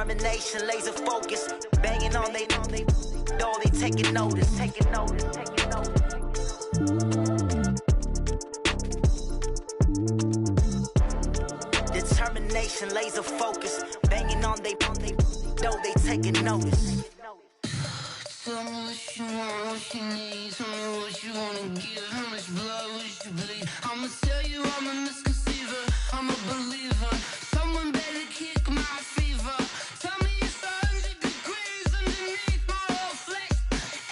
Determination, laser focus, banging on they door, they taking notice. Determination, laser focus, banging on they door, they taking notice. Tell me what you want, what you need. Tell me what you wanna give. How much blood would you bleed? I'ma tell you I'm a misconceiver. I'm a believer. Someone better kick my fever. Tell me it's 100 degrees underneath my whole flesh.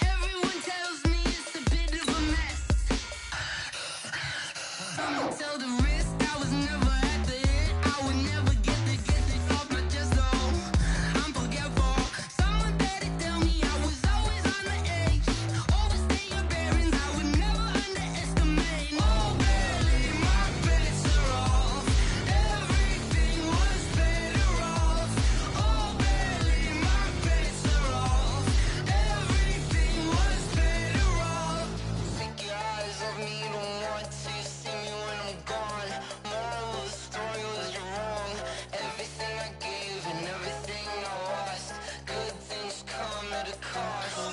Everyone tells me it's a bit of a mess. I'ma tell the risk I was never at the end. I would never get this off my chest. Oh, I'm forgetful. Someone better tell me I was always on the edge. Overstay your bearings, I would never underestimate. Oh, barely, my bets are off. Everything was better off. Oh, barely, my bets are off. Everything was better off. Take your eyes off me, you don't want to see me when I'm gone. Moral of the story was you're wrong. Everything I gave and everything I lost. Good things come at a cost.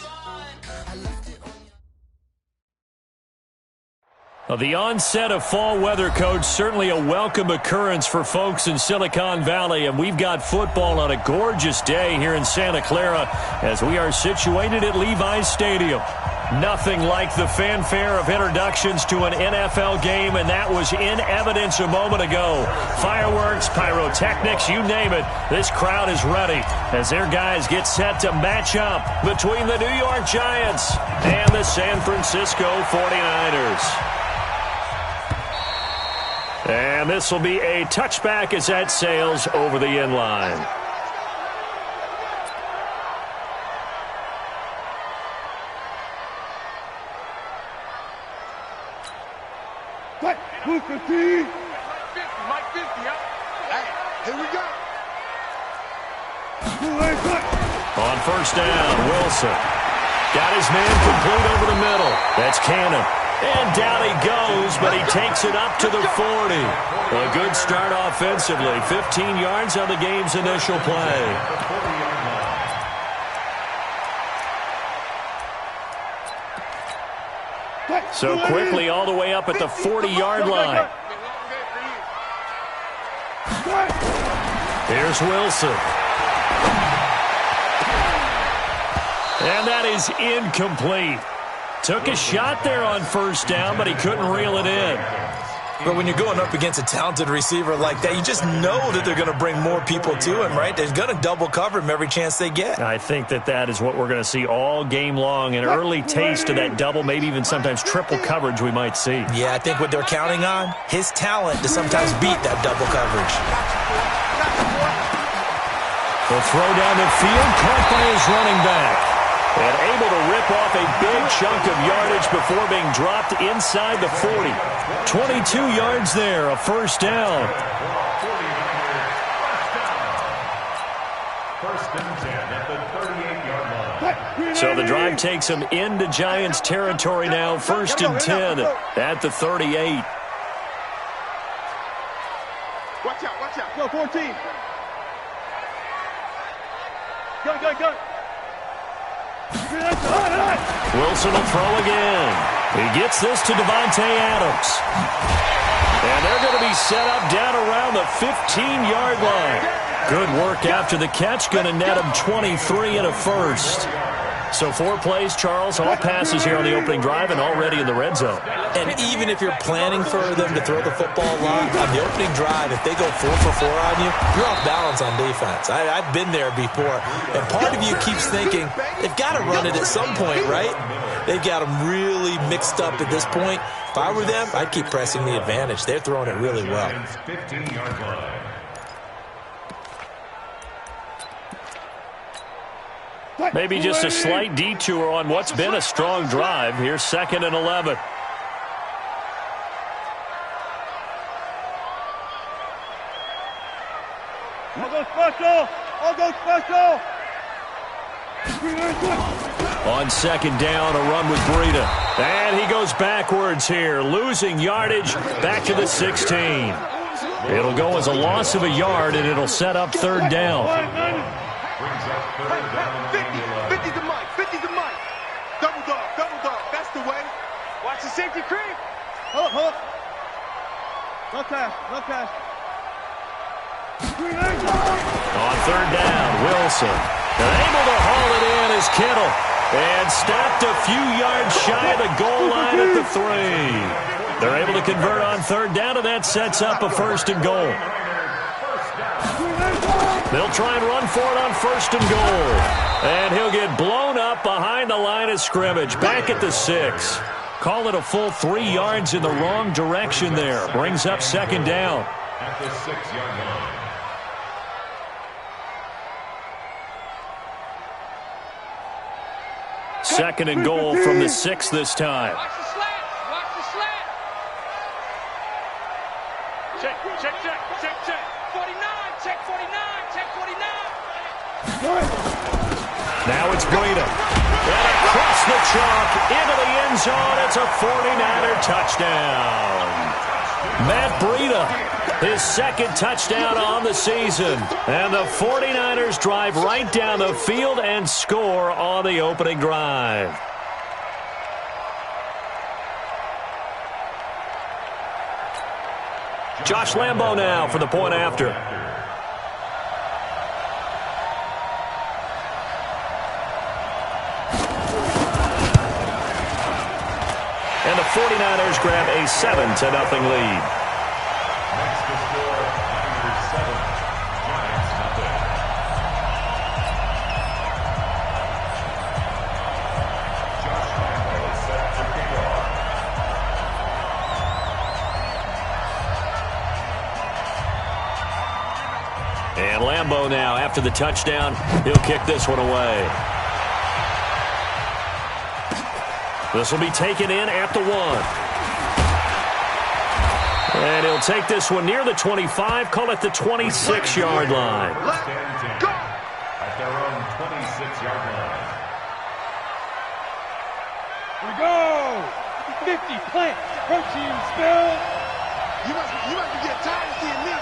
I left it on your... Well, the onset of fall weather, Coach, certainly a welcome occurrence for folks in Silicon Valley, and we've got football on a gorgeous day here in Santa Clara as we are situated at Levi's Stadium. Nothing like the fanfare of introductions to an NFL game, and that was in evidence a moment ago. Fireworks, pyrotechnics, you name it. This crowd is ready as their guys get set to match up between the New York Giants and the San Francisco 49ers. And this will be a touchback as that sails over the end line. Mike 50, yeah. Hey, here we go. On first down, Wilson. Got his man complete over the middle. That's Cannon. And down he goes, but he takes it up to the 40. A good start offensively. 15 yards on the game's initial play. So quickly all the way up at the 40-yard line. Here's Wilson. And that is incomplete. Took a shot there on first down, but he couldn't reel it in. But when you're going up against a talented receiver like that, you just know that they're going to bring more people to him, right? They're going to double cover him every chance they get. I think that is what we're going to see all game long, an early taste of that double, maybe even sometimes triple coverage we might see. Yeah, I think what they're counting on, his talent to sometimes beat that double coverage. The throw down the field, caught by his running back. And able to rip off a big chunk of yardage before being dropped inside the 40. 22 yards there, a first down. First and 10 at the 38-yard line. So the drive takes him into Giants territory now. First and 10 at the 38. Watch out. Go, 14. Go. Wilson will throw again. He gets this to Devontae Adams. And they're going to be set up down around the 15-yard line. Good work after the catch. Going to net him 23 and a first. So 4 plays, Charles, all passes here on the opening drive and already in the red zone. And even if you're planning for them to throw the football a lot, on the opening drive, if they go 4 for 4 on you, you're off balance on defense. I've been there before. And part of you keeps thinking, they've got to run it at some point, right? They've got them really mixed up at this point. If I were them, I'd keep pressing the advantage. They're throwing it really well. 15-yard line. Maybe just a slight detour on what's been a strong drive. Here's 2nd and 11. I'll go special. On 2nd down, a run with Breida. And he goes backwards here, losing yardage back to the 16. It'll go as a loss of a yard, and it'll set up 3rd down. Brings up third down on the 11. 50's the mic. 50's the mic. Double dog. Double dog. That's the way. Watch the safety creep. Hold up. No pass. No pass. On third down, Wilson. Able to haul it in is Kittle. And stopped a few yards shy of the goal line at the 3. They're able to convert on third down, and that sets up a first and goal. They'll try and run for it on first and goal. And he'll get blown up behind the line of scrimmage. Back at the 6. Call it a full 3 yards in the wrong direction there. Brings up second down. At the 6-yard line. Second and goal from the 6 this time. Watch the slant. Watch the slant. Check. 49. Check 49. Check 49. Now it's Breida. And across the chalk into the end zone. It's a 49er touchdown. Matt Breida, his second touchdown on the season. And the 49ers drive right down the field and score on the opening drive. Josh Lambo now for the point after. And the 49ers grab a 7-0 lead. Next to score, Niners 7, Giants nothing. Josh Lambo set to kick off. And Lambo now, after the touchdown, he'll kick this one away. This will be taken in at the 1. And he'll take this one near the 25, call it the 26-yard line. Stand 10 at their own 26-yard line. Here we go. 50. Plant. Protein spill. You must be getting tired of seeing me.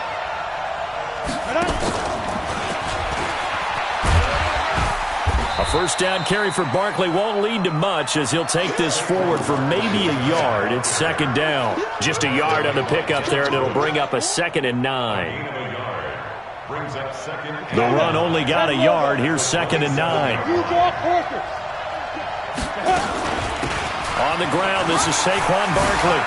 A first down carry for Barkley won't lead to much as he'll take this forward for maybe a yard. It's second down. Just a yard on the pickup there, and it'll bring up a 2nd and 9. Brings up second. The run only got a yard. Here's 2nd and 9. On the ground, this is Saquon Barkley.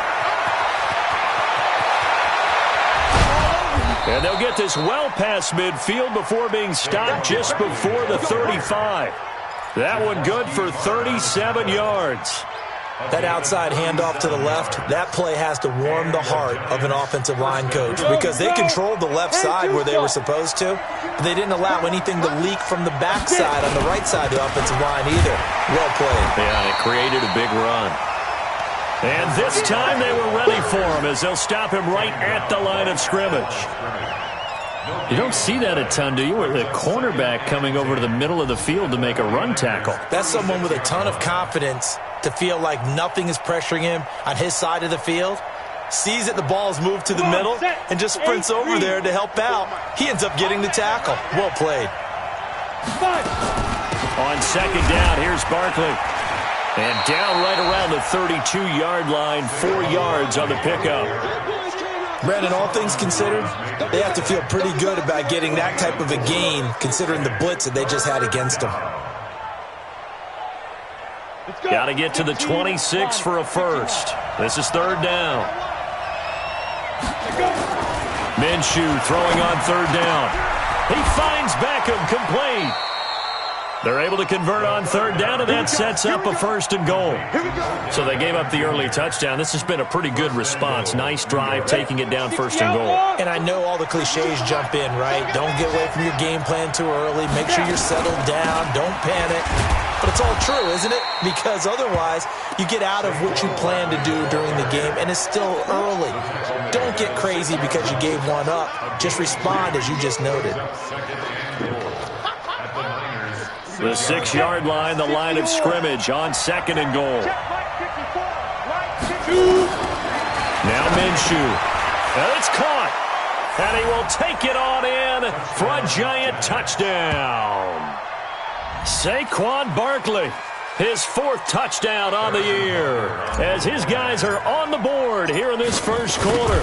And they'll get this well past midfield before being stopped just before the 35. That one good for 37 yards. That outside handoff to the left, that play has to warm the heart of an offensive line coach because they controlled the left side where they were supposed to, but they didn't allow anything to leak from the backside on the right side of the offensive line either. Well played. Yeah, and it created a big run. And this time they were ready for him as they'll stop him right at the line of scrimmage. You don't see that a ton, do you? Where the cornerback coming over to the middle of the field to make a run tackle. That's someone with a ton of confidence to feel like nothing is pressuring him on his side of the field. Sees that the ball's moved to the middle and just sprints over there to help out. He ends up getting the tackle. Well played. On second down, here's Barkley. And down right around the 32-yard line, 4 yards on the pickup. Brandon, all things considered, they have to feel pretty good about getting that type of a gain considering the blitz that they just had against them. Got to get to the 26 for a first. This is third down. Minshew throwing on third down. He finds Beckham complete. They're able to convert on third down, and that sets up a first and goal. So they gave up the early touchdown. This has been a pretty good response. Nice drive, taking it down first and goal. And I know all the cliches jump in, right? Don't get away from your game plan too early. Make sure you're settled down. Don't panic. But it's all true, isn't it? Because otherwise, you get out of what you plan to do during the game, and it's still early. Don't get crazy because you gave one up. Just respond as you just noted. The 6-yard line, the line of scrimmage on second and goal. Now Minshew. And it's caught. And he will take it on in for a giant touchdown. Saquon Barkley, his 4th touchdown on the year, as his guys are on the board here in this first quarter.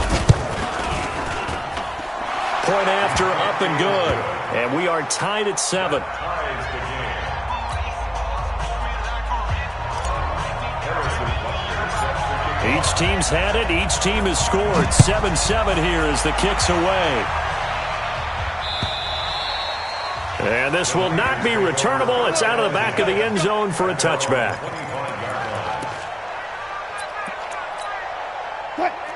Point after, up and good. And we are tied at 7. Each team's had it. Each team has scored. 7-7 here as the kick's away. And this will not be returnable. It's out of the back of the end zone for a touchback.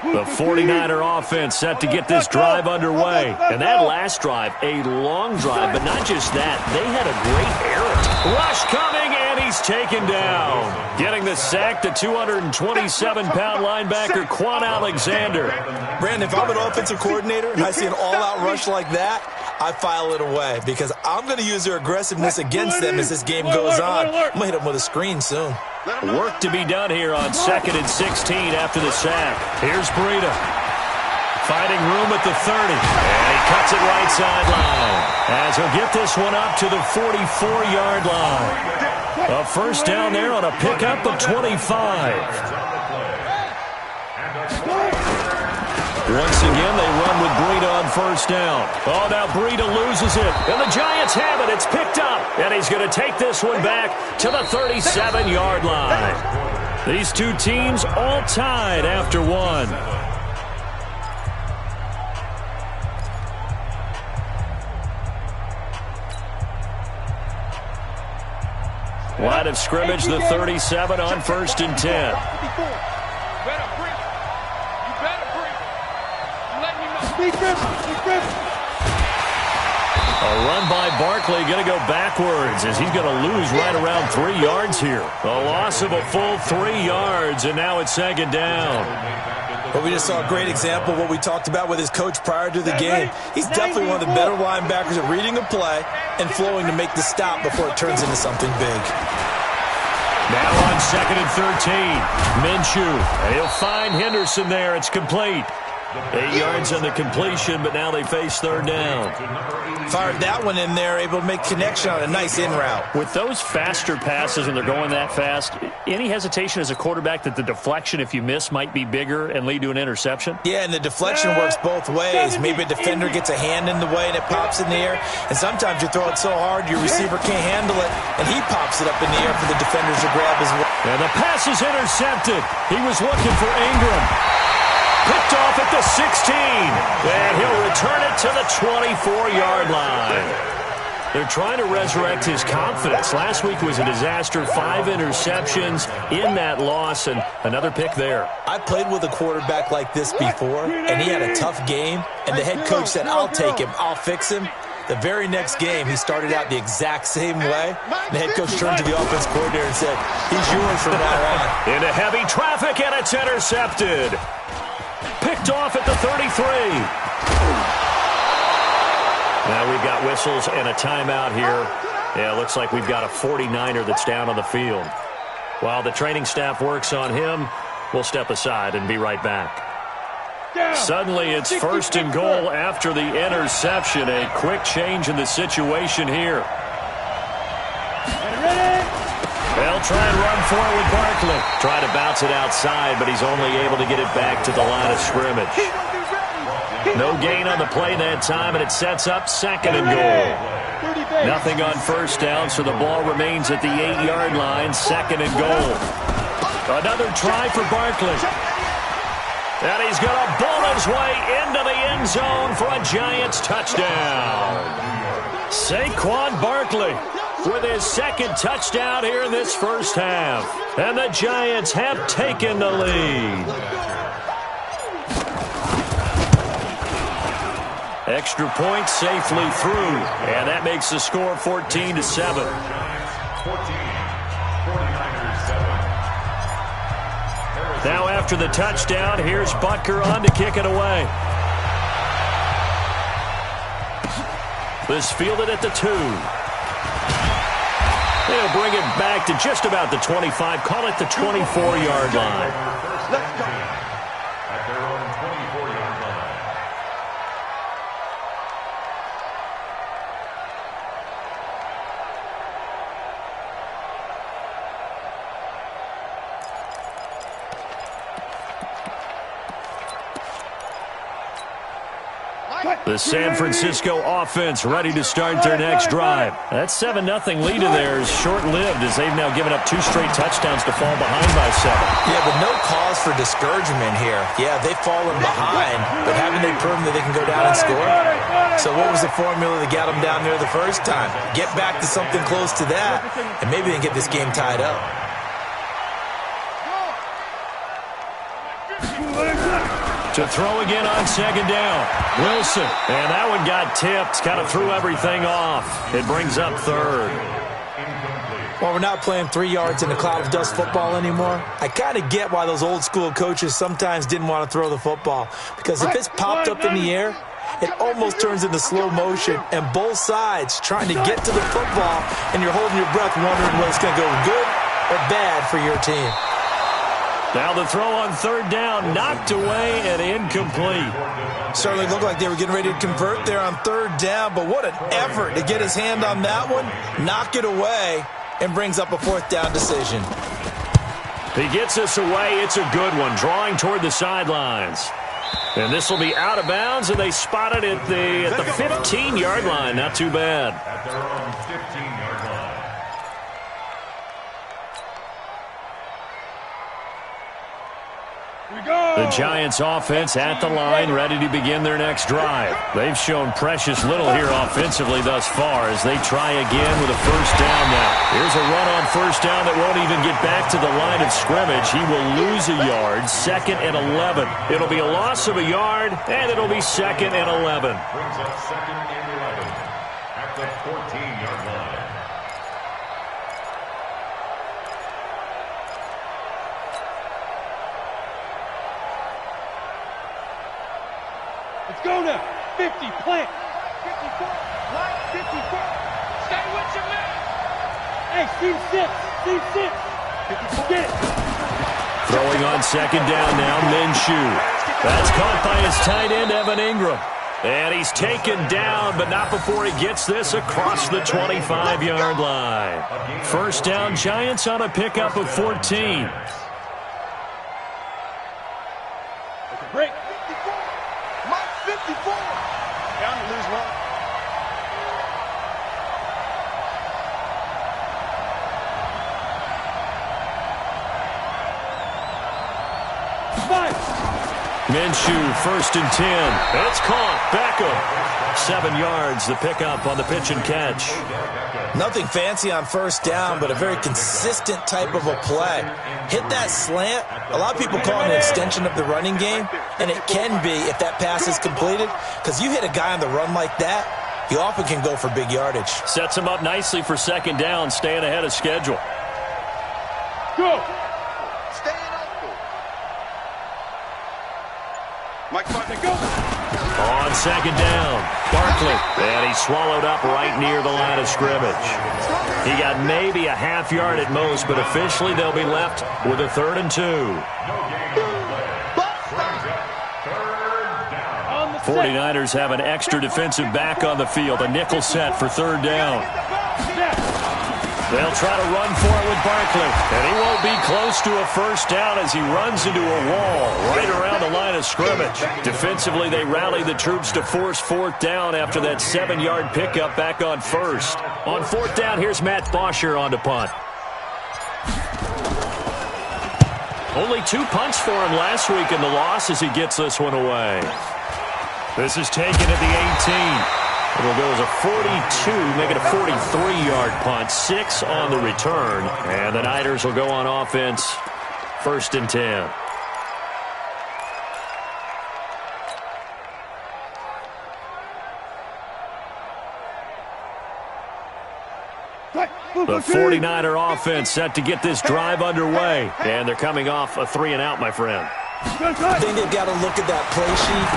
The 49er offense set to get this drive underway. And that last drive, a long drive, but not just that. They had a great errant. Rush coming, and he's taken down. Getting the sack, the 227-pound linebacker, Quan Alexander. Brandon, if I'm an offensive coordinator and I see an all-out rush like that, I file it away because I'm going to use their aggressiveness against them as this game goes on. I'm going to hit them with a screen soon. Work to be done here on 2nd and 16 after the sack. Here's Breida. Finding room at the 30. And he cuts it right sideline. As he'll get this one up to the 44-yard line. A first down there on a pickup of 25. Once again, they run with Breida on first down. Oh, now Breida loses it. And the Giants have it. It's picked up. And he's going to take this one back to the 37-yard line. These two teams all tied after one. Line of scrimmage, the 37 on 1st and 10. A run by Barkley going to go backwards as he's going to lose right around 3 yards here. A loss of a full 3 yards, and now it's 2nd down. But we just saw a great example of what we talked about with his coach prior to the game. He's definitely one of the better linebackers at reading a play and flowing to make the stop before it turns into something big. Now on 2nd and 13, Minshew. And he'll find Henderson there. It's complete. 8 yards on the completion, but now they face 3rd down. Fired that one in there, able to make connection on a nice in route. With those faster passes and they're going that fast, any hesitation as a quarterback that the deflection, if you miss, might be bigger and lead to an interception? Yeah, and the deflection works both ways. Maybe a defender gets a hand in the way and it pops in the air, and sometimes you throw it so hard your receiver can't handle it, and he pops it up in the air for the defenders to grab as well. And the pass is intercepted. He was looking for Ingram. Picked off at the 16, and he'll return it to the 24-yard line. They're trying to resurrect his confidence. Last week was a disaster, 5 interceptions in that loss, and another pick there. I played with a quarterback like this before, and he had a tough game, and the head coach said, I'll take him, I'll fix him. The very next game, he started out the exact same way. The head coach turned to the offense coordinator and said, he's yours from now on. Into heavy traffic, and it's intercepted. Picked off at the 33. Now we've got whistles and a timeout here. Yeah, it looks like we've got a 49er that's down on the field. While the training staff works on him, we'll step aside and be right back. Suddenly it's 1st and goal after the interception. A quick change in the situation here. They'll try and run for it with Barkley. Try to bounce it outside, but he's only able to get it back to the line of scrimmage. No gain on the play that time, and it sets up 2nd and goal. Nothing on first down, so the ball remains at the 8-yard line, 2nd and goal. Another try for Barkley. And he's going to bowl his way into the end zone for a Giants touchdown. Saquon Barkley with his 2nd touchdown here in this first half. And the Giants have taken the lead. Extra point safely through. And that makes the score 14-7. Now after the touchdown, here's Butker on to kick it away. This fielded at the 2. They'll bring it back to just about the 25. Call it the 24-yard line. At their own 24-yard line. The San Francisco offense ready to start their next drive. That 7-0 lead of theirs short-lived as they've now given up 2 straight touchdowns to fall behind by 7. Yeah, but no cause for discouragement here. Yeah, they've fallen behind, but haven't they proven that they can go down and score? So what was the formula that got them down there the first time? Get back to something close to that, and maybe they can get this game tied up. To throw again on 2nd down. Wilson. And that one got tipped. Kind of threw everything off. It brings up 3rd. Well, we're not playing 3 yards in a cloud of dust football anymore. I kind of get why those old school coaches sometimes didn't want to throw the football. Because if it's popped up in the air, it almost turns into slow motion. And both sides trying to get to the football, and you're holding your breath wondering whether it's going to go good or bad for your team. Now the throw on 3rd down, knocked away and incomplete. Certainly looked like they were getting ready to convert there on 3rd down, but what an effort to get his hand on that one, knock it away, and brings up a 4th down decision. He gets this away. It's a good one, drawing toward the sidelines. And this will be out of bounds, and they spot it at the 15-yard line. Not too bad. At their own 15-yard line. The Giants offense at the line, ready to begin their next drive. They've shown precious little here offensively thus far as they try again with a 1st down now. Here's a run on 1st down that won't even get back to the line of scrimmage. He will lose a yard, 2nd and 11. It'll be a loss of a yard, and it'll be 2nd and 11. Brings up 2nd and 11 at the 14-yard line. Let's go now. 50, plant. 54, line 54. Stay with your man. Hey, Steve 6. 54. Get it. Throwing on 2nd down now, Minshew. That's caught by his tight end, Evan Ingram. And he's taken down, but not before he gets this across the 25-yard line. 1st down, Giants on a pickup of 14. Break. 54. Down to lose 1. Minshew, 1st and 10. It's caught. Beckham. 7 yards, the pickup on the pitch and catch. Nothing fancy on 1st down, but a very consistent type of a play. Hit that slant. A lot of people call it an extension of the running game, and it can be if that pass is completed, because you hit a guy on the run like that, you often can go for big yardage. Sets him up nicely for 2nd down, staying ahead of schedule. Go. Mike Barkley, go. On 2nd down, Barkley. And he swallowed up right near the line of scrimmage. He got maybe a half yard at most, but officially they'll be left with a 3rd and 2. 49ers have an extra defensive back on the field. A nickel set for 3rd down. They'll try to run for it with Barkley. And he won't be close to a 1st down as he runs into a wall right around the line of scrimmage. Defensively, they rally the troops to force 4th down after that 7-yard pickup back on 1st. On 4th down, here's Matt Bosher on to punt. Only 2 punts for him last week in the loss as he gets this one away. This is taken at the 18. It'll go as a 42, make it a 43-yard punt, 6 on the return. And the Niners will go on offense, 1st and 10. The 49er offense set to get this drive underway. And they're coming off a 3-and-out, my friend. I think they've got to look at that play sheet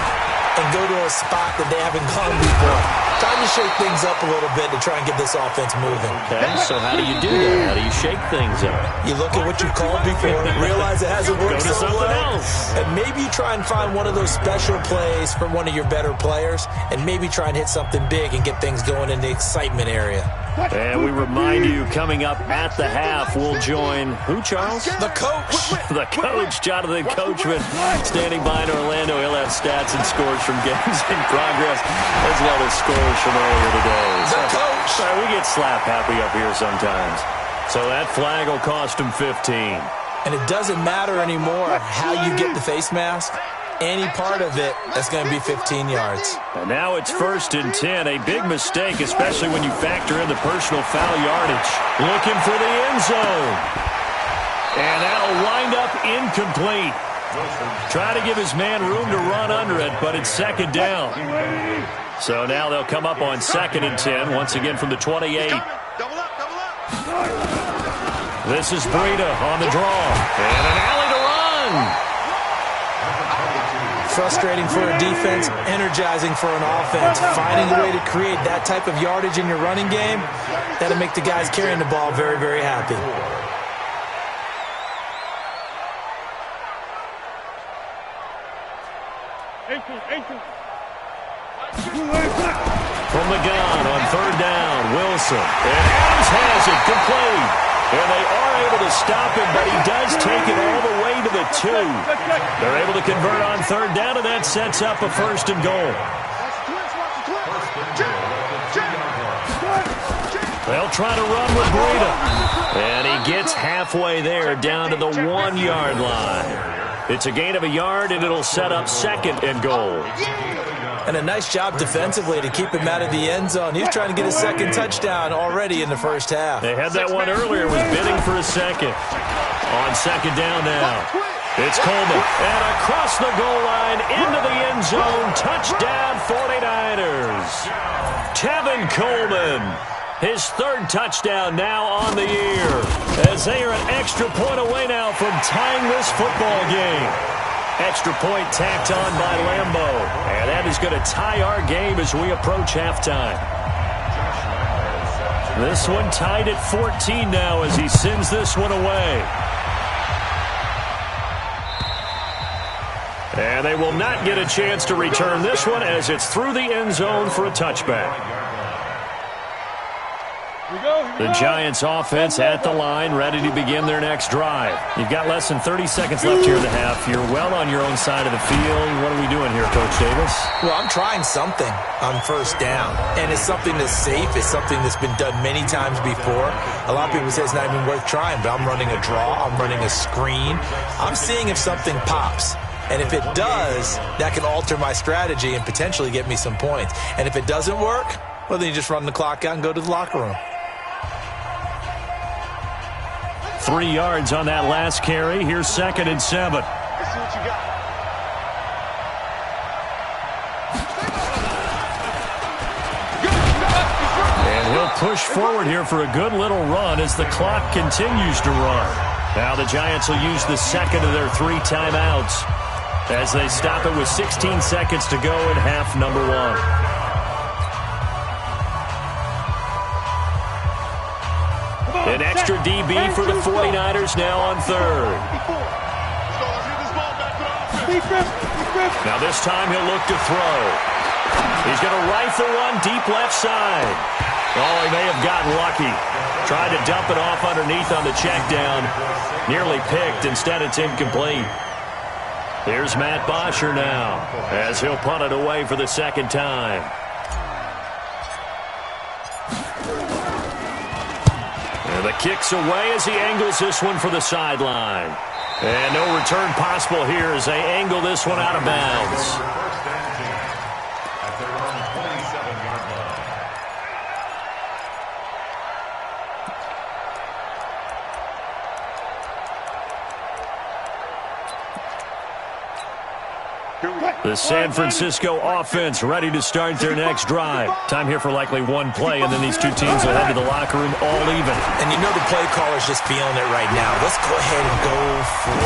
and go to a spot that they haven't gone before. Time to shake things up a little bit to try and get this offense moving. Okay, so how do you do that? How do you shake things up? You look at what you called before, realize it hasn't worked Go to so something well, else. and maybe you try and find one of those special plays from one of your better players, and maybe try and hit something big and get things going in the excitement area. And we remind you, coming up at the half, we'll join who, Charles? The coach. The coach, Jonathan Coachman, standing by in Orlando. He'll have stats and scores from games in progress, as well as scores from earlier today. The coach. Sorry, we get slap happy up here sometimes. So that flag will cost him 15. And it doesn't matter anymore how you get the face mask. Any part of it, that's going to be 15 yards. And now it's 1st and 10. A big mistake, especially when you factor in the personal foul yardage. Looking for the end zone. And that'll wind up incomplete. Try to give his man room to run under it, but it's 2nd down. So now they'll come up on 2nd and 10, once again from the 28. Double up, double up. This is Breida on the draw. And an alley to run. Frustrating for a defense, energizing for an offense. Finding a way to create that type of yardage in your running game, that'll make the guys carrying the ball very, very happy. From the gun on 3rd down, Wilson. And Adams has it complete. And they are able to stop him, but he does take it all the way to the 2. They're able to convert on 3rd down, and that sets up a 1st and goal. They'll try to run with Breida. And he gets halfway there, down to the 1-yard line. It's a gain of a yard, and it'll set up 2nd and goal. And a nice job defensively to keep him out of the end zone. He was trying to get a 2nd touchdown already in the 1st half. They had that one earlier, was bidding for a 2nd. On 2nd down now. It's Coleman. And across the goal line, into the end zone. Touchdown, 49ers. Tevin Coleman. His 3rd touchdown now on the year. As they are an extra point away now from tying this football game. Extra point tacked on by Lambo. And that is going to tie our game as we approach halftime. This one tied at 14 now as he sends this one away. And they will not get a chance to return this one as it's through the end zone for a touchback. The Giants offense at the line, ready to begin their next drive. You've got less than 30 seconds left here in the half. You're well on your own side of the field. What are we doing here, Coach Davis? Well, I'm trying something on 1st down, and it's something that's safe. It's something that's been done many times before. A lot of people say it's not even worth trying, but I'm running a draw. I'm running a screen. I'm seeing if something pops. And if it does, that can alter my strategy and potentially get me some points. And if it doesn't work, well, then you just run the clock out and go to the locker room. 3 yards on that last carry. Here's 2nd and 7. Let's see what you got. And he'll push forward here for a good little run as the clock continues to run. Now the Giants will use the 2nd of their 3 timeouts as they stop it with 16 seconds to go in half number 1. An extra DB for the 49ers now on 3rd. Now this time he'll look to throw. He's going to rifle one deep left side. Oh, he may have gotten lucky. Tried to dump it off underneath on the check down. Nearly picked. Instead, it's incomplete. Here's Matt Bosher now as he'll punt it away for the 2nd time. And the kick's away as he angles this one for the sideline. And no return possible here as they angle this one out of bounds. The San Francisco offense ready to start their next drive. Time here for likely one play, and then these two teams will head to the locker room all even. And you know the play caller's just feeling it right now. Let's go ahead and go for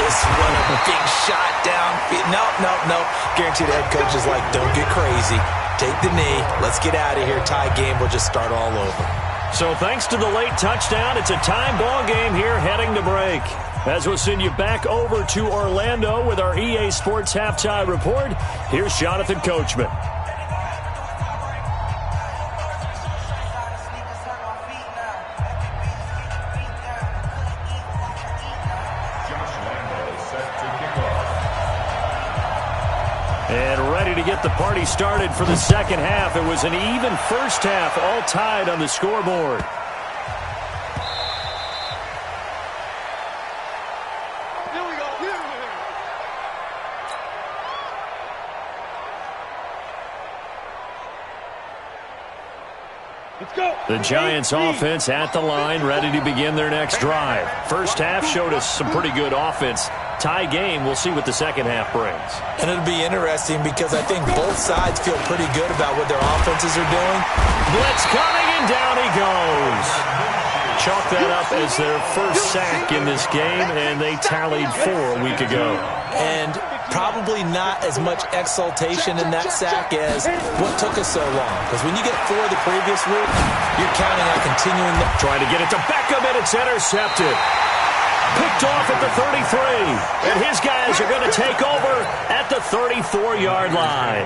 this one. A big shot down. No. Guaranteed the head coach is like, don't get crazy. Take the knee. Let's get out of here. Tie game. We'll just start all over. So thanks to the late touchdown, it's a tie ball game here heading to break. As we'll send you back over to Orlando with our EA Sports Halftime Report, here's Jonathan Coachman. to get the party started for the second half. It was an even first half, all tied on the scoreboard. Here we go. Let's go. The Giants offense at the line, ready to begin their next drive. First half showed us some pretty good offense. Tie game, we'll see what the second half brings. And it'll be interesting because I think both sides feel pretty good about what their offenses are doing. Blitz coming, and down he goes. Chalk that up as their first sack in this game, and they tallied 4 a week ago. And probably not as much exultation in that sack as what took us so long. Because when you get 4 the previous week, you're counting on continuing. Trying to get it to Beckham, and it's intercepted. Picked off at the 33. And his guys are going to take over at the 34-yard line.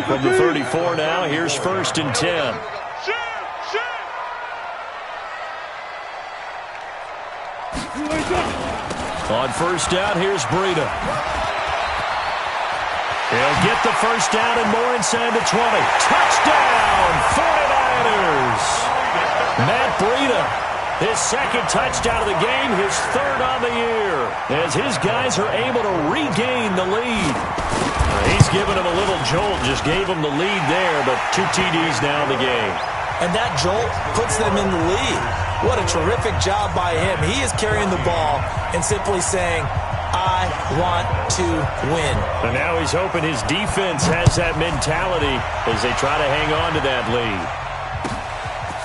From the 34 now, here's 1st and 10. On first down, here's Breida. He'll get the first down and more inside the 20. Touchdown, 49ers. Matt Breida. His second touchdown of the game, his 3rd on the year, as his guys are able to regain the lead. He's giving them a little jolt, just gave them the lead there, but 2 TDs now in the game. And that jolt puts them in the lead. What a terrific job by him. He is carrying the ball and simply saying, I want to win. And now he's hoping his defense has that mentality as they try to hang on to that lead.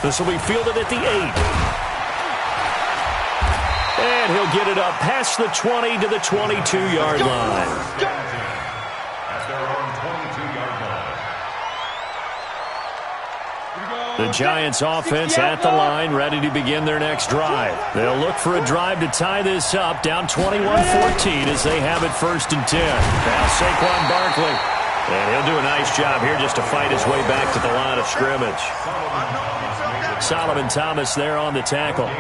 This will be fielded at the 8. And he'll get it up past the 20 to the 22-yard line. At their own 22-yard line. The Giants offense at the line, ready to begin their next drive. They'll look for a drive to tie this up, down 21-14 as they have it 1st and 10. Now Saquon Barkley. And he'll do a nice job here just to fight his way back to the line of scrimmage. Solomon Thomas there on the tackle.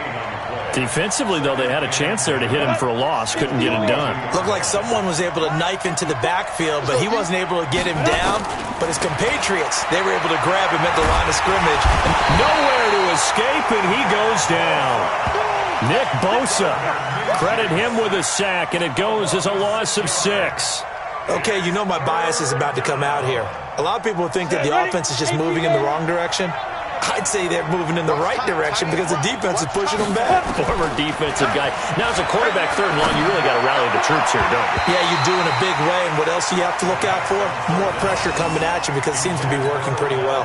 Defensively, though, they had a chance there to hit him for a loss. Couldn't get it done. Looked like someone was able to knife into the backfield, but he wasn't able to get him down. But his compatriots, they were able to grab him at the line of scrimmage. Nowhere to escape, and he goes down. Nick Bosa. Credit him with a sack, and it goes as a loss of 6. Okay, you know my bias is about to come out here. A lot of people think that the offense is just moving in the wrong direction. I'd say they're moving in the right direction because the defense is pushing them back. Former defensive guy. Now, as a quarterback 3rd and long, you really got to rally the troops here, don't you? Yeah, you do in a big way. And what else do you have to look out for? More pressure coming at you because it seems to be working pretty well.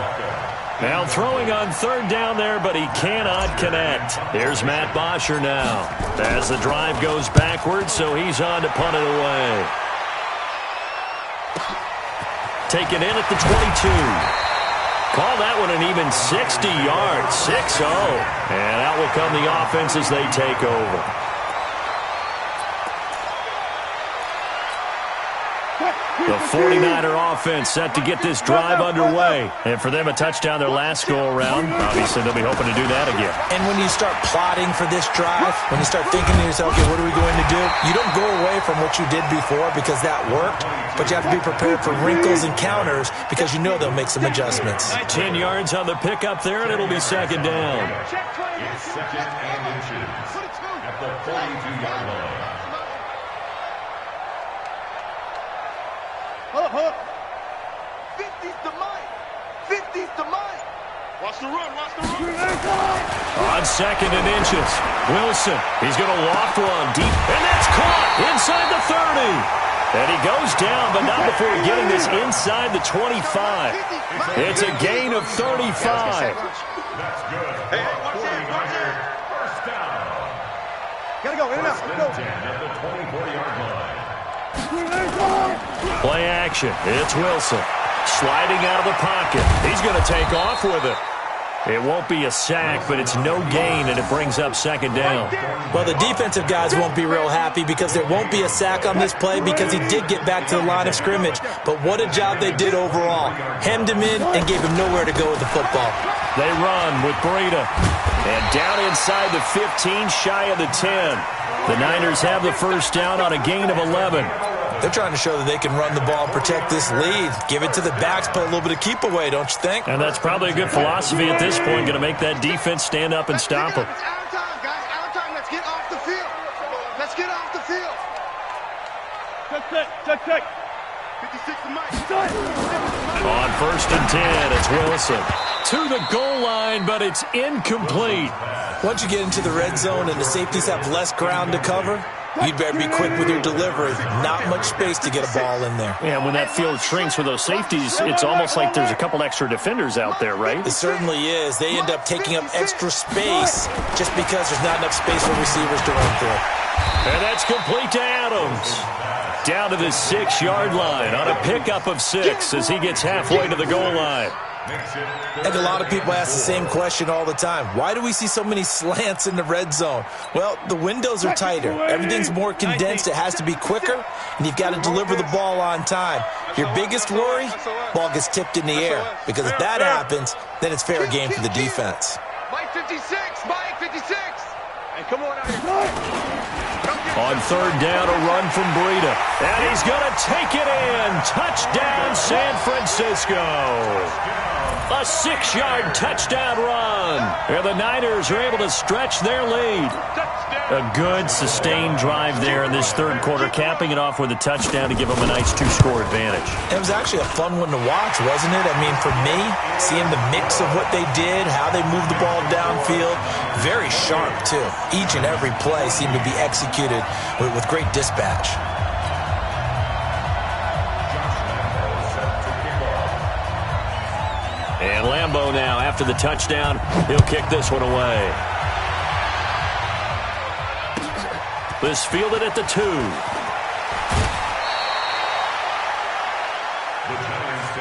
Now throwing on 3rd down there, but he cannot connect. Here's Matt Bosher now. As the drive goes backwards, so he's on to punt it away. Taken in at the 22. Call that one an even 60 yards, 6-0. And out will come the offense as they take over. The 49er offense set to get this drive underway. And for them, a touchdown their last go-around. Obviously, they'll be hoping to do that again. And when you start plotting for this drive, when you start thinking to yourself, okay, what are we going to do? You don't go away from what you did before because that worked, but you have to be prepared for wrinkles and counters because you know they'll make some adjustments. 10 yards on the pickup there, and it'll be 2nd down. It's 2nd and inches at the 42-yard line. 50's to Mike. 50's to Mike. Watch the run. Watch the run. On 2nd and inches. Wilson. He's going to loft one deep. And that's caught inside the 30. And he goes down, but not before getting this inside the 25. It's a gain of 35. That's good. Hey, watch it. Watch it. First down. Gotta go. In and out. First Let's go. and 10 at the 24-yard line. Play action. It's Wilson. Sliding out of the pocket. He's going to take off with it. It won't be a sack, but it's no gain, and it brings up 2nd down. Well, the defensive guys won't be real happy because there won't be a sack on this play because he did get back to the line of scrimmage. But what a job they did overall. Hemmed him in and gave him nowhere to go with the football. They run with Breida. And down inside the 15, shy of the 10. The Niners have the first down on a gain of 11. They're trying to show that they can run the ball and protect this lead. Give it to the backs, play a little bit of keep away, don't you think? And that's probably a good philosophy at this point, going to make that defense stand up and stop them. It's our time, guys. Our time. Let's get off the field. Let's get off the field. Check. 56 to Mike. On 1st and 10, it's Wilson. To the goal line, but it's incomplete. Once you get into the red zone and the safeties have less ground to cover, you'd better be quick with your delivery. Not much space to get a ball in there. Yeah, when that field shrinks with those safeties, it's almost like there's a couple extra defenders out there, right? It certainly is. They end up taking up extra space just because there's not enough space for receivers to run through. And that's complete to Adams. Down to the 6-yard line on a pickup of 6 as he gets halfway to the goal line. I think a lot of people ask the same question all the time. Why do we see so many slants in the red zone? Well, the windows are tighter. Everything's more condensed. It has to be quicker, and you've got to deliver the ball on time. Your biggest worry, ball gets tipped in the air, because if that happens, then it's fair game for the defense. Mike 56. Mike 56. Hey, come on out here. On 3rd down, a run from Breida. And he's going to take it in. Touchdown, San Francisco. A 6-yard touchdown run. And the Niners are able to stretch their lead. A good, sustained drive there in this 3rd quarter, capping it off with a touchdown to give them a nice 2-score advantage. It was actually a fun one to watch, wasn't it? I mean, for me, seeing the mix of what they did, how they moved the ball downfield, very sharp, too. Each and every play seemed to be executed with great dispatch. And Lambeau now, after the touchdown, he'll kick this one away. This fielded at the 2.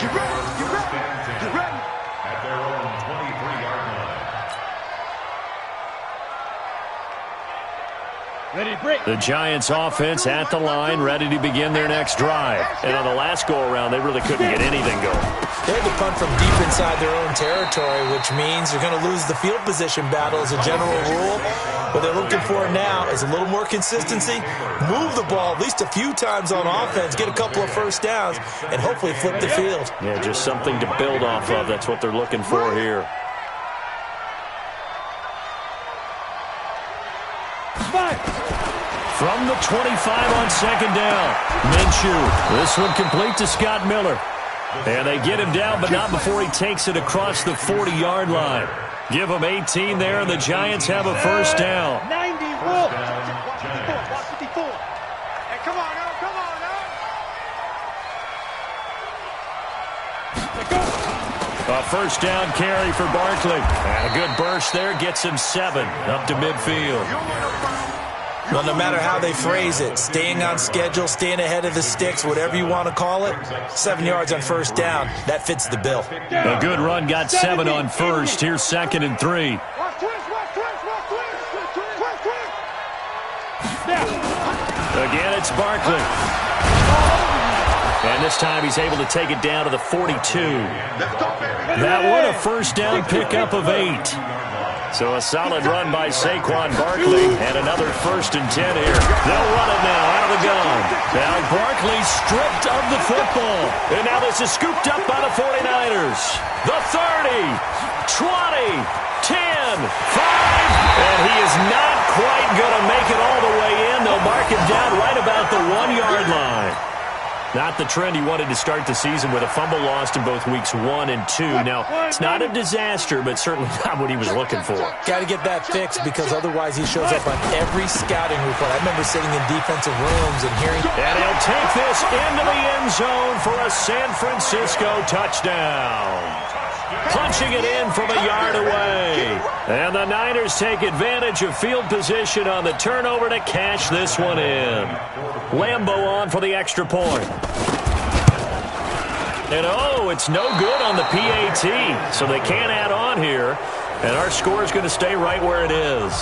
Get ready. At their own 23-yard line. Ready, break. The Giants offense at the line, ready to begin their next drive. And on the last go-around, they really couldn't get anything going. They had to punt from deep inside their own territory, which means they're going to lose the field position battle as a general rule. What they're looking for now is a little more consistency, move the ball at least a few times on offense, get a couple of first downs, and hopefully flip the field. Yeah, just something to build off of. That's what they're looking for here. From the 25 on 2nd down, Minshew. This one complete to Scott Miller. And they get him down, but not before he takes it across the 40-yard line. Give him 18 there, and the Giants have a first down. 90, Wolf. 54. Hey, come on now. A first down carry for Barkley. And a good burst there gets him 7 up to midfield. Well, no matter how they phrase it, staying on schedule, staying ahead of the sticks, whatever you want to call it, 7 yards on first down, that fits the bill. A good run got 7 on first. Here's 2nd and 3. Again, it's Barkley. And this time he's able to take it down to the 42. That one a first down pickup of 8. So a solid run by Saquon Barkley, and another 1st and 10 here. They'll run it now out of the gun. Now Barkley stripped of the football. And now this is scooped up by the 49ers. The 30, 20, 10, 5. And he is not quite going to make it all the way in. They'll mark him down right about the 1-yard line. Not the trend he wanted to start the season with a fumble lost in both weeks 1 and 2. Now, it's not a disaster, but certainly not what he was looking for. Got to get that fixed because otherwise he shows up on every scouting report. I remember sitting in defensive rooms and hearing... And he'll take this into the end zone for a San Francisco touchdown. Punching it in from a yard away. And the Niners take advantage of field position on the turnover to cash this one in. Lambeau on for the extra point. And oh, it's no good on the PAT. So they can't add on here. And our score is going to stay right where it is.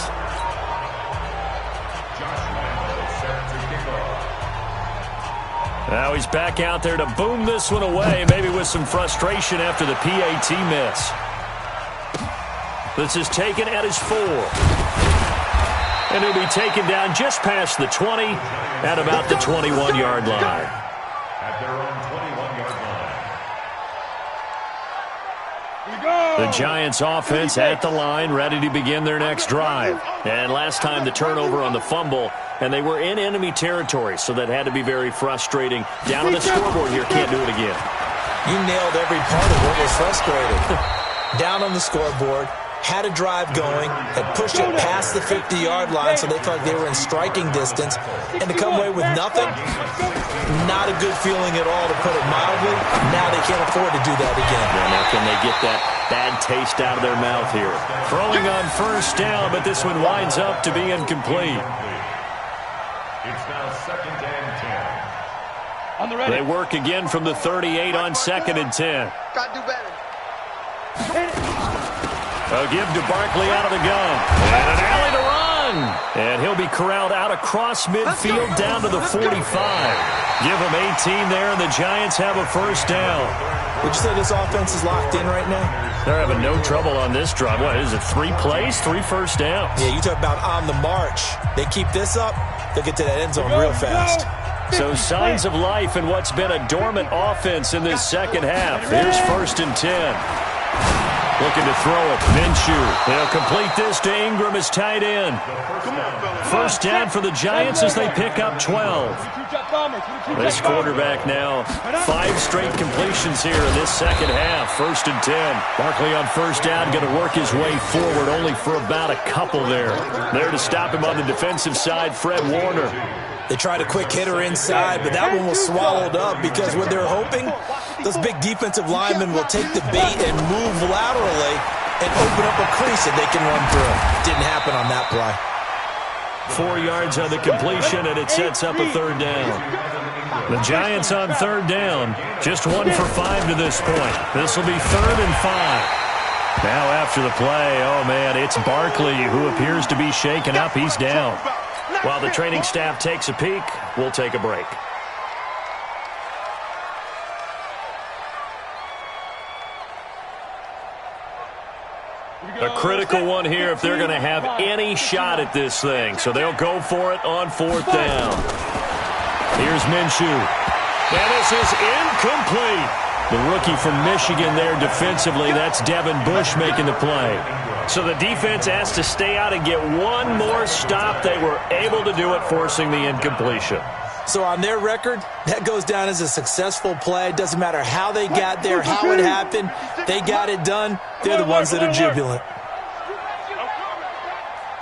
Now he's back out there to boom this one away, maybe with some frustration after the PAT miss. This is taken at his 4. And he'll be taken down just past the 20 at about the 21-yard line. At their own 21-yard line. The Giants offense at the line, ready to begin their next drive. And last time the turnover on the fumble, and they were in enemy territory, so that had to be very frustrating. Down on the scoreboard here, can't do it again. You nailed every part of what was frustrating. Down on the scoreboard, had a drive going, had pushed it past the 50-yard line so they thought they were in striking distance, and to come away with nothing, not a good feeling at all, to put it mildly. Now they can't afford to do that again. Yeah, now can they get that bad taste out of their mouth here? Throwing on first down, but this one winds up to be incomplete. It's now 2nd and 10. On the ready. They work again from the 38 on 2nd and 10. Gotta do better. A give to Barkley out of the gun. And an alley to run. And he'll be corralled out across midfield down to the 45. Give him 18 there, and the Giants have a first down. Would you say this offense is locked in right now? They're having no trouble on this drive. What is it, 3 plays, 3 first downs? Yeah, you talk about on the march. They keep this up, they'll get to that end zone real fast. So signs of life in what's been a dormant offense in this second half. Here's 1st and 10. Looking to throw it. Minshew. They'll complete this to Ingram as tight end. First down for the Giants as they pick up 12. This quarterback now 5 straight completions here in this second half. 1st and 10. Barkley on first down, going to work his way forward, only for about a couple there. There to stop him on the defensive side, Fred Warner. They tried a quick hitter inside, but that one was swallowed up because what they're hoping, those big defensive linemen will take the bait and move laterally and open up a crease that they can run through. Didn't happen on that play. 4 yards on the completion, and it sets up a 3rd down. The Giants on 3rd down, just 1 for 5 to this point. This will be 3rd and 5. Now after the play, oh man, it's Barkley who appears to be shaken up. He's down. While the training staff takes a peek, we'll take a break. A critical one here if they're going to have any shot at this thing. So they'll go for it on 4th down. Here's Minshew. And this is incomplete. The rookie from Michigan there defensively. That's Devin Bush making the play. So the defense has to stay out and get one more stop. They were able to do it, forcing the incompletion. So on their record, that goes down as a successful play. Doesn't matter how they got there, how it happened. They got it done. They're the ones that are jubilant.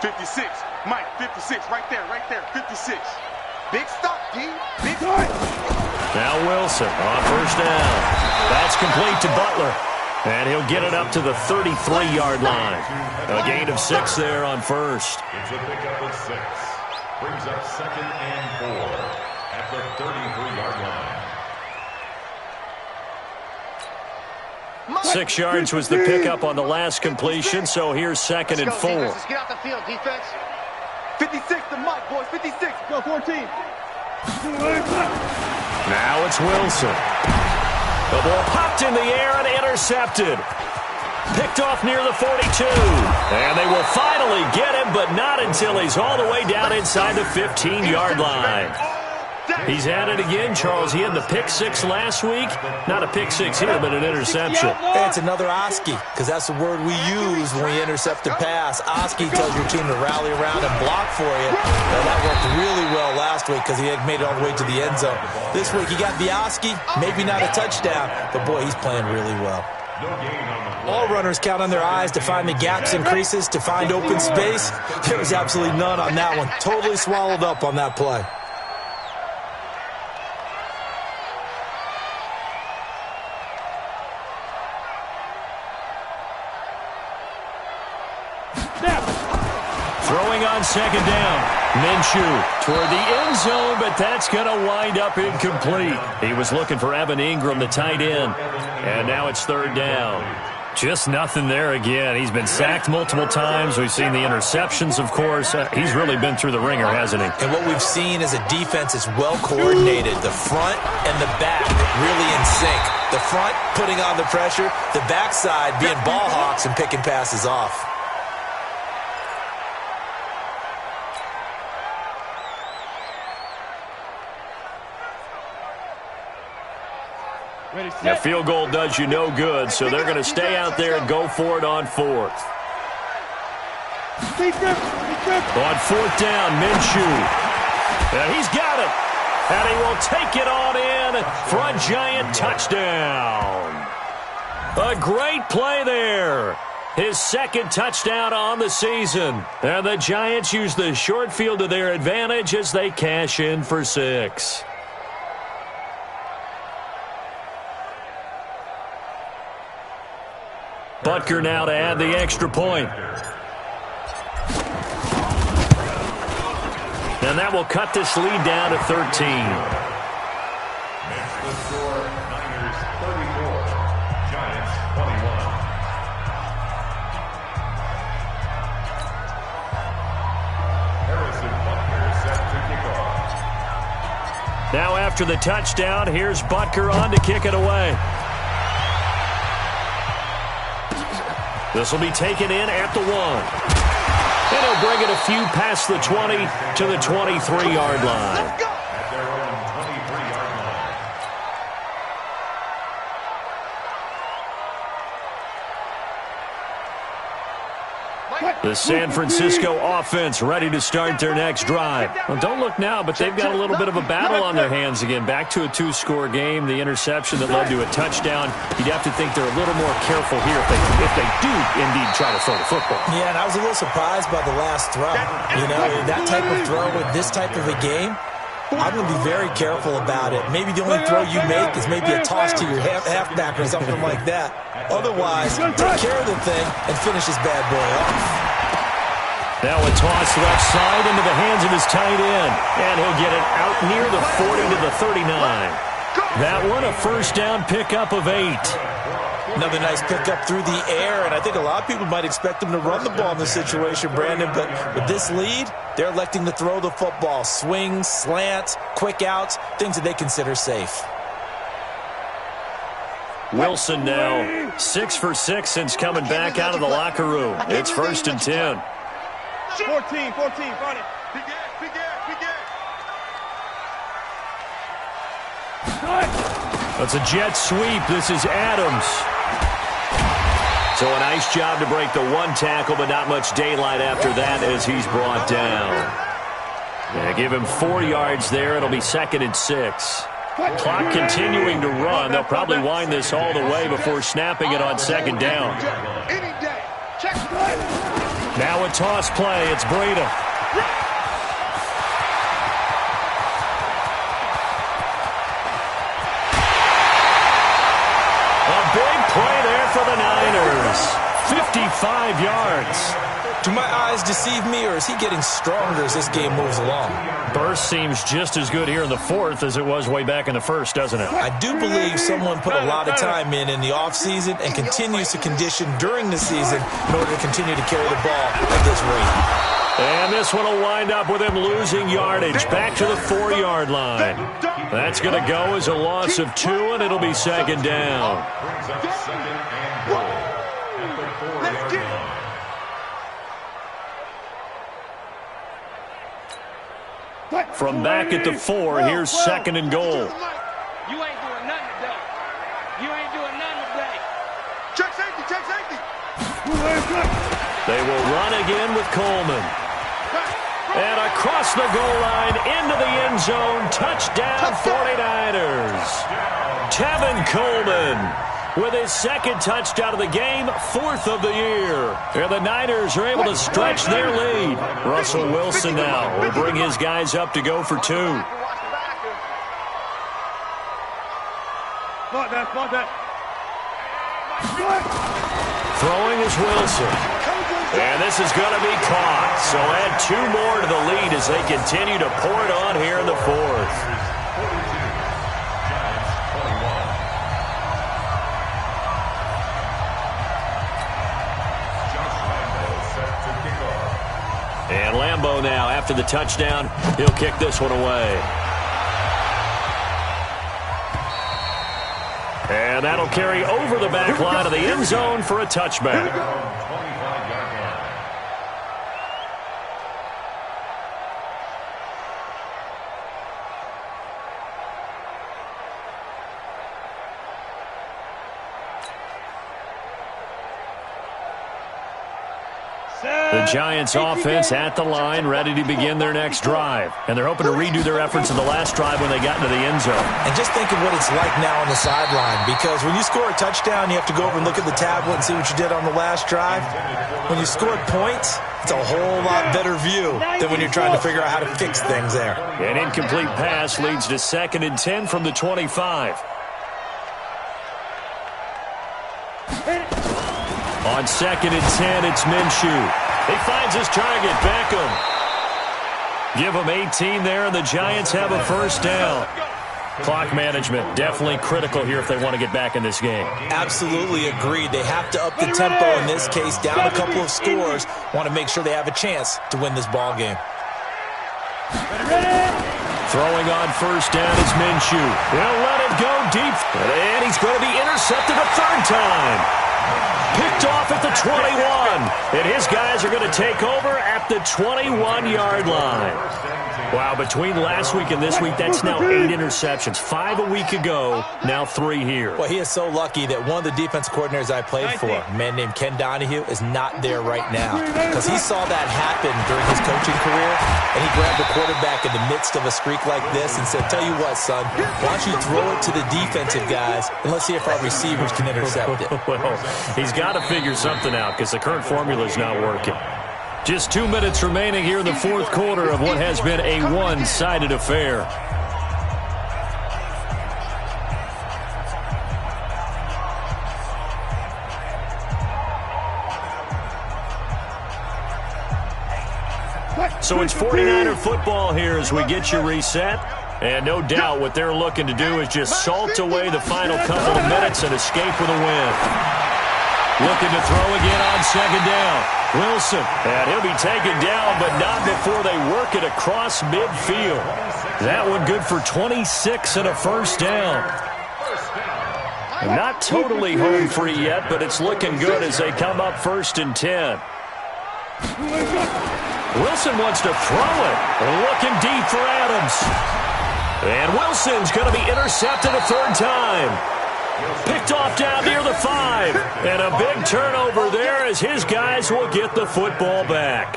56. Mike, 56. Right there, 56. Big stop, D. Big stop. Now Wilson on first down. That's complete to Butler. And he'll get it up to the 33-yard line. A gain of 6 there on first. It's a pickup of 6. Brings up 2nd and 4 at the 33-yard line. 6 yards was the pickup on the last completion, so here's 2nd and 4. Let's get out the field, defense. 56 to Mike, boys. 56. Go, 14. Now it's Wilson. The ball popped in the air and intercepted. Picked off near the 42. And they will finally get him, but not until he's all the way down inside the 15-yard line. He's had it again, Charles. He had the pick 6 last week. Not a pick 6 here, but an interception. It's another Oski, because that's the word we use when we intercept a pass. Oski tells your team to rally around and block for you. Well, that worked really well last week because he had made it all the way to the end zone. This week he got the Oski, maybe not a touchdown, but boy, he's playing really well. All runners count on their eyes to find the gaps and creases, to find open space. There was absolutely none on that one. Totally swallowed up on that play. Throwing on 2nd down. Minshew toward the end zone, but that's going to wind up incomplete. He was looking for Evan Ingram, the tight end. And now it's 3rd down. Just nothing there again. He's been sacked multiple times. We've seen the interceptions, of course. He's really been through the ringer, hasn't he? And what we've seen is a defense that's well coordinated. The front and the back really in sync. The front putting on the pressure. The backside being ball hawks and picking passes off. That field goal does you no good, so they're going to stay out there and go for it on 4th. On 4th down, Minshew. And he's got it. And he will take it on in for a giant touchdown. A great play there. His second touchdown on the season. And the Giants use the short field to their advantage as they cash in for 6. Butker now to add the extra point. And that will cut this lead down to 13. Makes the score Niners 34, Giants 21. Harrison Butker set to kick off. Now after the touchdown, here's Butker on to kick it away. This will be taken in at the 1. And he'll bring it a few past the 20 to the 23-yard line. At their own 23-yard line. The San Francisco offense ready to start their next drive. Well, don't look now, but they've got a little bit of a battle on their hands again. Back to a 2-score game. The interception that led to a touchdown. You'd have to think they're a little more careful here if they do indeed try to throw the football. Yeah, and I was a little surprised by the last throw. You know, that type of throw with this type of a game, I'm going to be very careful about it. Maybe the only throw you make is maybe a toss to your halfback or something like that. Otherwise, take care of the thing and finish this bad boy off. Now a toss left side into the hands of his tight end. And he'll get it out near the 40 to the 39. That one a first down pickup of 8. Another nice pickup through the air, and I think a lot of people might expect them to run the ball in this situation, Brandon, but with this lead, they're electing to throw the football. Swings, slants, quick outs, things that they consider safe. Wilson now 6 for 6 since coming back out of the locker room. It's 1st and 10. 14, front it. Big That's a jet sweep. This is Adams. So a nice job to break the 1 tackle, but not much daylight after that as he's brought down. Yeah, give him 4 yards there. It'll be 2nd and 6. Clock continuing to run. They'll probably wind this all the way before snapping it on 2nd down. Now a toss play. It's Breida. A big play there for the Niners. 55 yards. Do my eyes deceive me, or is he getting stronger as this game moves along? Burst seems just as good here in the 4th as it was way back in the 1st, doesn't it? I do believe someone put a lot of time in the offseason and continues to condition during the season in order to continue to carry the ball at this rate. And this one will wind up with him losing yardage back to the 4-yard line. That's going to go as a loss of 2, and it'll be 2nd down. Brings up 2nd and goal at the 4-yard line. From back at the 4, here's 2nd and goal. You ain't doing nothing today. You ain't doing nothing today. Check safety. They will run again with Coleman. And across the goal line into the end zone. Touchdown 49ers. Tevin Coleman with his 2nd touchdown of the game, 4th of the year. And the Niners are able to stretch their lead. Russell Wilson now will bring his guys up to go for 2. Throwing is Wilson. And this is going to be caught. So add 2 more to the lead as they continue to pour it on here in the 4th. And Lambeau now, after the touchdown, he'll kick this one away. And that'll carry over the back line of the end zone for a touchback. The Giants offense at the line, ready to begin their next drive. And they're hoping to redo their efforts in the last drive when they got into the end zone. And just think of what it's like now on the sideline, because when you score a touchdown, you have to go over and look at the tablet and see what you did on the last drive. When you scored points, it's a whole lot better view than when you're trying to figure out how to fix things there. An incomplete pass leads to 2nd and 10 from the 25. On 2nd and 10, it's Minshew. He finds his target, Beckham. Give him 18 there, and the Giants have a first down. Clock management definitely critical here if they want to get back in this game. Absolutely agreed. They have to up the tempo in this case, down a couple of scores. Want to make sure they have a chance to win this ball game. Throwing on first down is Minshew. He'll let it go deep, and he's going to be intercepted a third time. Picked off at the 21, and his guys are going to take over at the 21-yard line. Wow, between last week and this week, that's now 8 interceptions. 5 a week ago, now 3 here. Well, he is so lucky that one of the defense coordinators I played for, a man named Ken Donahue, is not there right now. Because he saw that happen during his coaching career, and he grabbed the quarterback in the midst of a streak like this and said, tell you what, son, why don't you throw it to the defensive guys, and let's see if our receivers can intercept it. Well, he's got to figure something out because the current formula is not working. Just 2 minutes remaining here in the fourth quarter of what has been a one-sided affair. So it's 49er football here as we get you reset. And no doubt what they're looking to do is just salt away the final couple of minutes and escape with a win. Looking to throw again on 2nd down. Wilson, and he'll be taken down, but not before they work it across midfield. That one good for 26 and a first down. Not totally home free yet, but it's looking good as they come up 1st and 10. Wilson wants to throw it. Looking deep for Adams. And Wilson's going to be intercepted a third time. Picked off down near the 5. And a big turnover there as his guys will get the football back.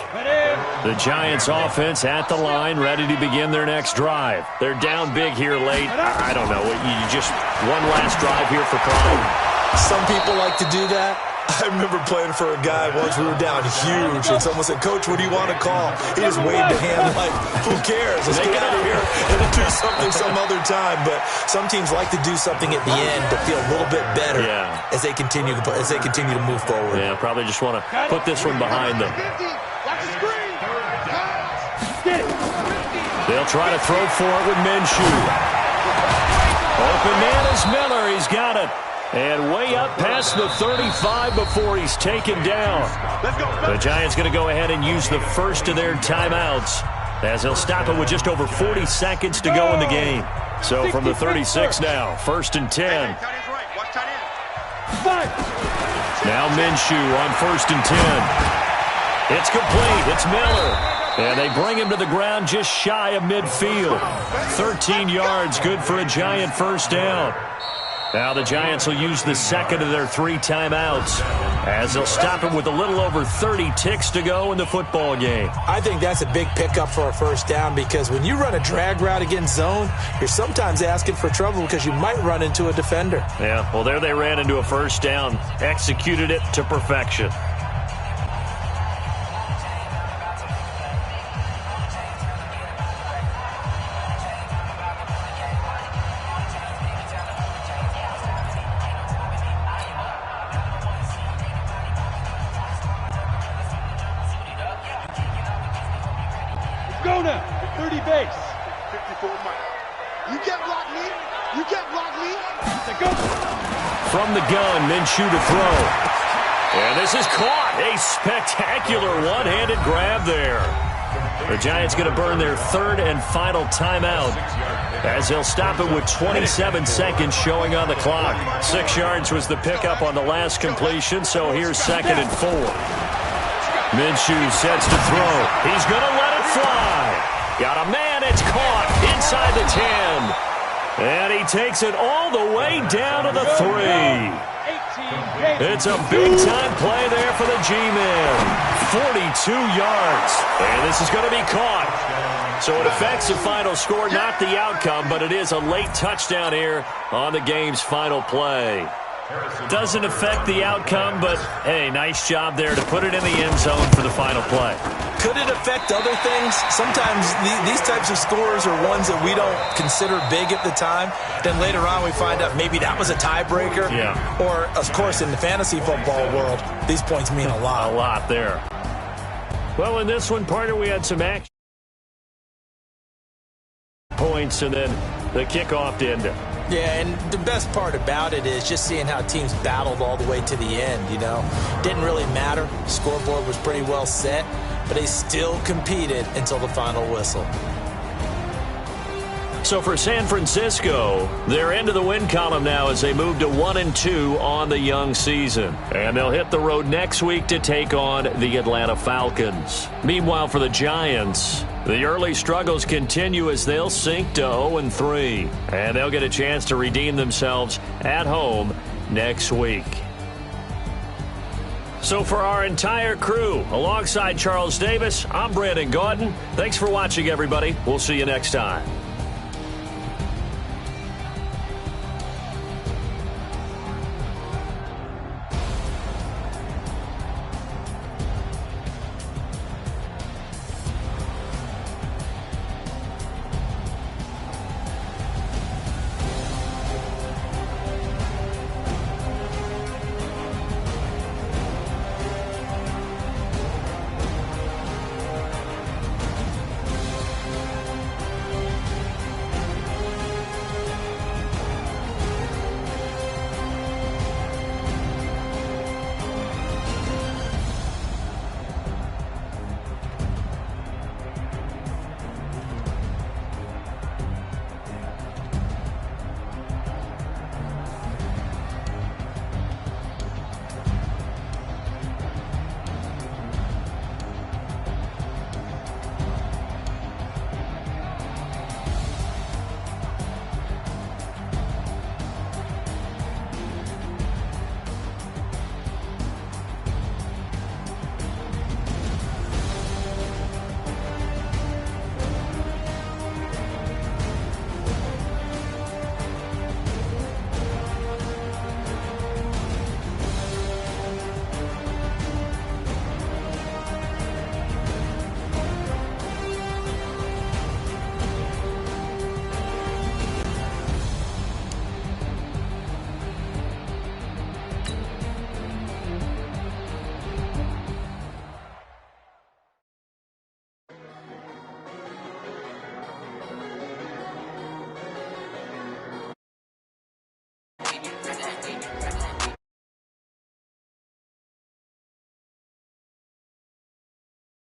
The Giants offense at the line, ready to begin their next drive. They're down big here late. I don't know. You just one last drive here for Clyde. Some people like to do that. I remember playing for a guy once. We were down huge, and someone said, Coach, what do you want to call? He just waved a hand like, who cares? Let's get out of here and do something some other time. But some teams like to do something at the end to feel a little bit better as they continue to move forward. Yeah, probably just want to put this one behind them. They'll try to throw for it with Minshew. Open man is Miller. He's got it. And way up past the 35 before he's taken down. The Giants going to go ahead and use the first of their timeouts as they'll stop it with just over 40 seconds to go in the game. So from the 36 now, 1st and 10. Now Minshew on 1st and 10. It's complete. It's Miller. And they bring him to the ground just shy of midfield. 13 yards, good for a Giant first down. Now the Giants will use the second of their 3 timeouts as they'll stop him with a little over 30 ticks to go in the football game. I think that's a big pickup for a first down because when you run a drag route against zone, you're sometimes asking for trouble because you might run into a defender. Yeah, well, there they ran into a first down, executed it to perfection. Go now, 30 base. 54 Mike. You can't block me. You can't block me. Go. From the gun, Minshew to throw. And this is caught. A spectacular one-handed grab there. The Giants going to burn their 3rd and final timeout as they'll stop it with 27 seconds showing on the clock. 6 yards was the pickup on the last completion, so here's 2nd and 4. Minshew sets to throw. He's going to let it fly. Got a man. It's caught inside the 10. And he takes it all the way down to the 3. It's a big-time play there for the G-Men. 42 yards. And this is going to be caught. So it affects the final score, not the outcome, but it is a late touchdown here on the game's final play. Doesn't affect the outcome, but, hey, nice job there to put it in the end zone for the final play. Could it affect other things? Sometimes these types of scores are ones that we don't consider big at the time. Then later on we find out maybe that was a tiebreaker. Yeah. Or, of course, in the fantasy football world, these points mean a lot. A lot there. Well, in this one, partner, we had some action points and then the kickoff to end it. Yeah, and the best part about it is just seeing how teams battled all the way to the end, you know. Didn't really matter. Scoreboard was pretty well set, but they still competed until the final whistle. So for San Francisco, they're into the win column now as they move to 1-2 on the young season. And they'll hit the road next week to take on the Atlanta Falcons. Meanwhile, for the Giants, the early struggles continue as they'll sink to 0-3. And they'll get a chance to redeem themselves at home next week. So for our entire crew, alongside Charles Davis, I'm Brandon Gaudin. Thanks for watching, everybody. We'll see you next time.